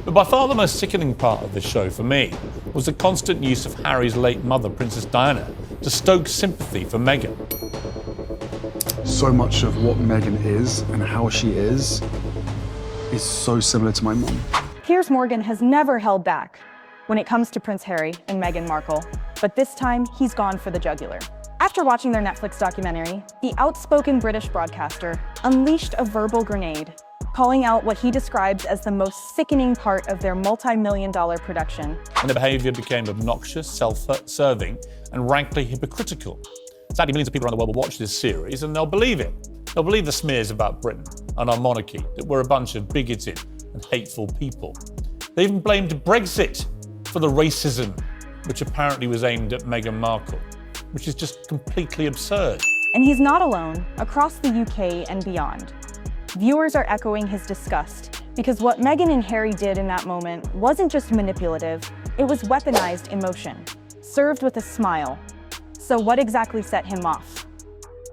But by far the most sickening part of this show for me was the constant use of Harry's late mother, Princess Diana, to stoke sympathy for Meghan. So much of what Meghan is and how she is so similar to my mum. Piers Morgan has never held back when it comes to Prince Harry and Meghan Markle, but this time he's gone for the jugular. After watching their Netflix documentary, the outspoken British broadcaster unleashed a verbal grenade, calling out what he describes as the most sickening part of their multi-million-dollar production. And the behaviour became obnoxious, self-serving, and rankly hypocritical. Sadly, millions of people around the world will watch this series and they'll believe it. They'll believe the smears about Britain and our monarchy, that we're a bunch of bigoted and hateful people. They even blamed Brexit for the racism which apparently was aimed at Meghan Markle, which is just completely absurd. And he's not alone. Across the UK and beyond, viewers are echoing his disgust because what Meghan and Harry did in that moment wasn't just manipulative, it was weaponized emotion, served with a smile. So what exactly set him off?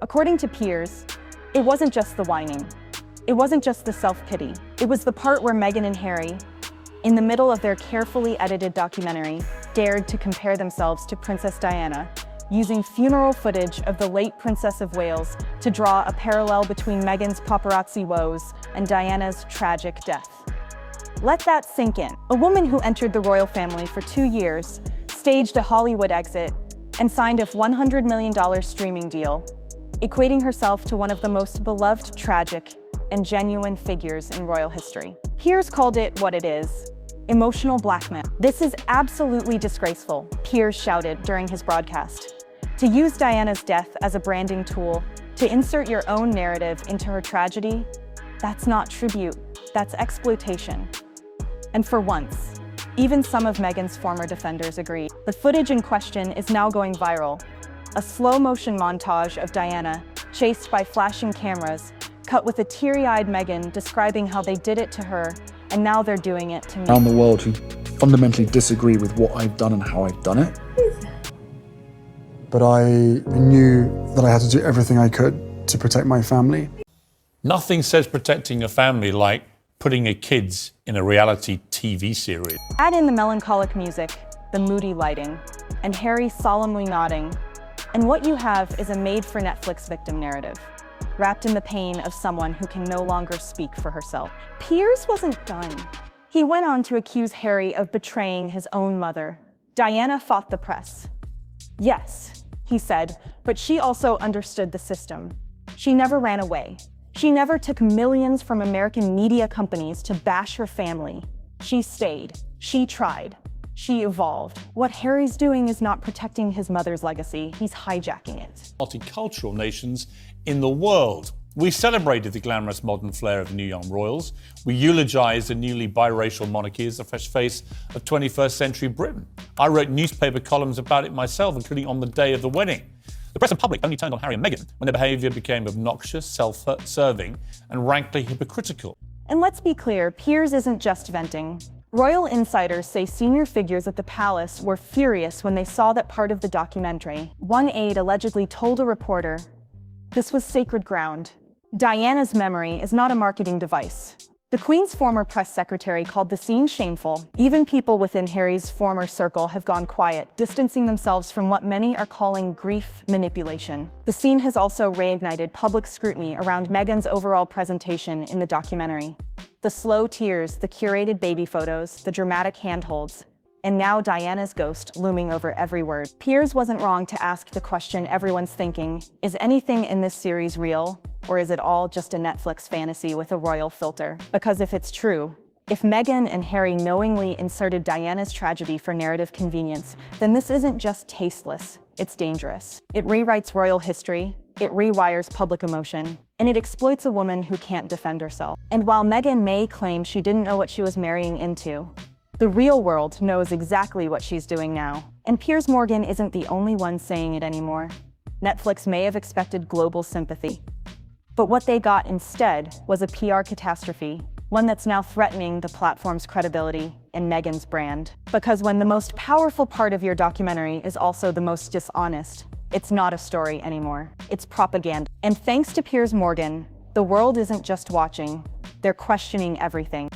According to Piers, it wasn't just the whining. It wasn't just the self-pity. It was the part where Meghan and Harry, in the middle of their carefully edited documentary, dared to compare themselves to Princess Diana, using funeral footage of the late Princess of Wales to draw a parallel between Meghan's paparazzi woes and Diana's tragic death. Let that sink in. A woman who entered the royal family for 2 years, staged a Hollywood exit, and signed a $100 million streaming deal, equating herself to one of the most beloved, tragic, and genuine figures in royal history. Piers called it what it is: emotional blackmail. "This is absolutely disgraceful," Piers shouted during his broadcast. "To use Diana's death as a branding tool, to insert your own narrative into her tragedy, that's not tribute, that's exploitation." And for once, even some of Meghan's former defenders agree. The footage in question is now going viral. A slow-motion montage of Diana, chased by flashing cameras, cut with a teary-eyed Meghan describing how they did it to her, and now they're doing it to me. Around the world who fundamentally disagree with what I've done and how I've done it. But I knew that I had to do everything I could to protect my family. Nothing says protecting a family like putting your kids in a reality TV series. Add in the melancholic music, the moody lighting, and Harry solemnly nodding, and what you have is a made-for-Netflix victim narrative, wrapped in the pain of someone who can no longer speak for herself. Piers wasn't done. He went on to accuse Harry of betraying his own mother. "Diana fought the press. Yes," he said, "but she also understood the system. She never ran away. She never took millions from American media companies to bash her family. She stayed. She tried. She evolved. What Harry's doing is not protecting his mother's legacy, he's hijacking it." Multicultural nations in the world. We celebrated the glamorous modern flair of new young royals. We eulogized the newly biracial monarchy as the fresh face of 21st century Britain. I wrote newspaper columns about it myself, including on the day of the wedding. The press and public only turned on Harry and Meghan when their behaviour became obnoxious, self-serving, and rankly hypocritical. And let's be clear, Piers isn't just venting. Royal insiders say senior figures at the palace were furious when they saw that part of the documentary. One aide allegedly told a reporter, "This was sacred ground. Diana's memory is not a marketing device." The Queen's former press secretary called the scene shameful. Even people within Harry's former circle have gone quiet, distancing themselves from what many are calling grief manipulation. The scene has also reignited public scrutiny around Meghan's overall presentation in the documentary. The slow tears, the curated baby photos, the dramatic handholds, and now Diana's ghost looming over every word. Piers wasn't wrong to ask the question everyone's thinking: is anything in this series real? Or is it all just a Netflix fantasy with a royal filter? Because if it's true, if Meghan and Harry knowingly inserted Diana's tragedy for narrative convenience, then this isn't just tasteless, it's dangerous. It rewrites royal history, it rewires public emotion, and it exploits a woman who can't defend herself. And while Meghan may claim she didn't know what she was marrying into, the real world knows exactly what she's doing now. And Piers Morgan isn't the only one saying it anymore. Netflix may have expected global sympathy, but what they got instead was a PR catastrophe, one that's now threatening the platform's credibility and Meghan's brand. Because when the most powerful part of your documentary is also the most dishonest, it's not a story anymore, it's propaganda. And thanks to Piers Morgan, the world isn't just watching, they're questioning everything.